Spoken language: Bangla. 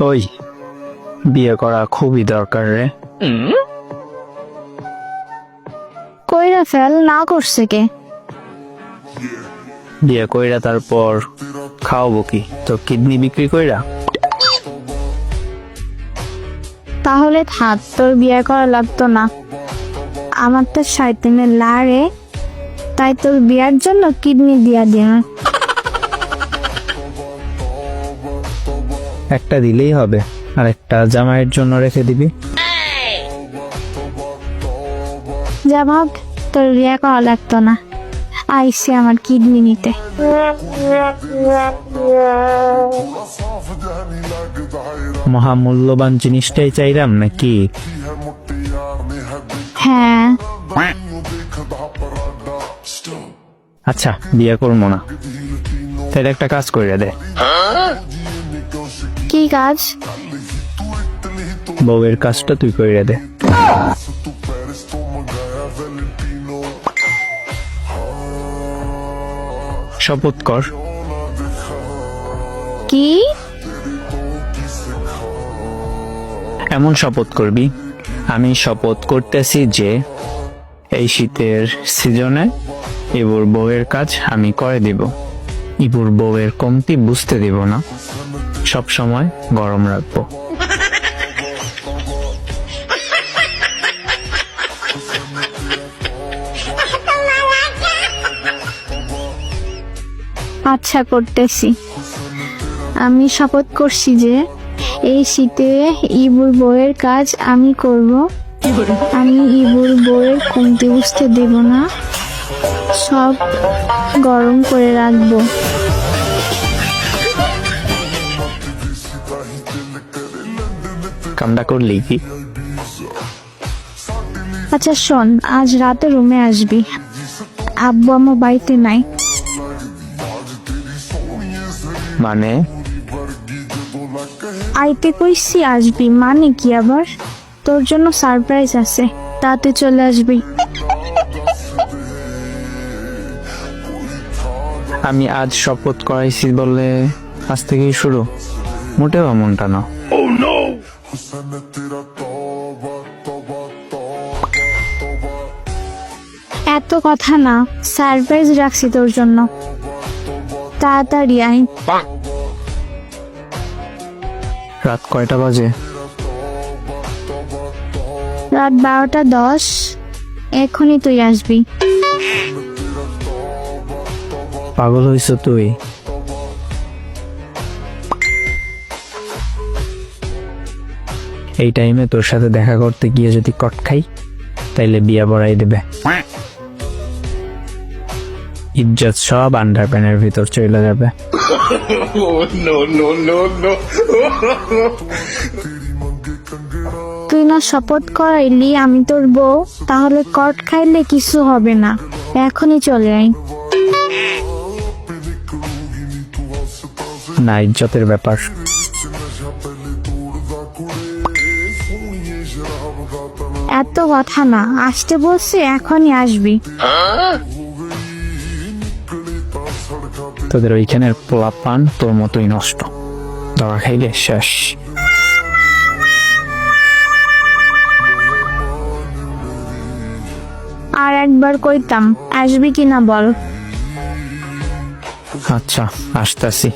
ওই বিয়ে করা খুবই দরকার রে। কইরা ফেল, না করছে কে? বিয়ে কইরা তারপর খাওয়াবো কি? তো কিডনি বিক্রি কইরা? তাহলে থাক, তোর বিয়ে করা লাগতো না। আমার তো শয়তানের লারে, তাই তোর বিয়ার জন্য কিডনি দিয়া দিন। একটা দিলেই হবে, আর একটা জামাইয়ের জন্য রেখে দিবি। যা ভাগ, তোর বিয়ে করা লাগতো না। আইসে আমার কিডনি নিতে। মহামূল্যবান জিনিসটাই চাইলাম নাকি? হ্যাঁ, আচ্ছা, বিয়ে করবো না, তাহলে একটা কাজ কইরা দে। কি কাজ? বউয়ের কাজটা তুই কইরা দে। শপথ কর। কি? এমন শপথ করবি, আমি শপথ করতেছি যে এই শীতের সিজনে ইবুর বউয়ের কাজ আমি করে দিব। ইবুর বউয়ের কমতি বুঝতে দিব না, সব সময় গরম রাখবো। আচ্ছা, করতেছি। আমি শপথ করছি যে এই শীতে ইবুর বউয়ের কাজ আমি করব। আমি ইবুর বউয়ের কমতি বুঝতে দেব না, সব গরম করে রাখবো। কামটা করলি কি? আচ্ছা শোন, আজ রাতে রুমে আসবি। আব্বু আম্মু বাড়িতে নাই। মানে? আইতে কইছি আসবি, মানে কি আবার? তোর জন্য সারপ্রাইজ আছে, তাতে চলে আসবি। আমি আজ শপথ করাইছি বলে আজ থেকেই শুরু? মোটেও এমনটা না। এত কথা না, সারপ্রাইজ রাখছি তোর জন্য, তাড়াতাড়ি আয়। রাত কয়টা বাজে? রাত 12:10। এখনই তুই আসবি। পাগল হইছ তুই? এই টাইমে তোর সাথে দেখা করতে গিয়ে যদি কট খাই, তাইলে বিয়া বড়াই দেবে। ইজ্জত সব আন্ডারপ্যানের ভিতর চলে যাবে। তুই না শপথ করাইলি আমি তোর বউ, তাহলে কট খাইলে কিছু হবে না। এখনই চলে আয়। না, ইজ্জতের ব্যাপার। এত কথা না, আসতে বলছি, এখনই আসবি। তোদের ওইখানের পোলাপান তোর মতোই নষ্ট, ধরা খাইলে শেষ। আর একবার কইতাম, আসবি কিনা বল। আচ্ছা, আসতাছি।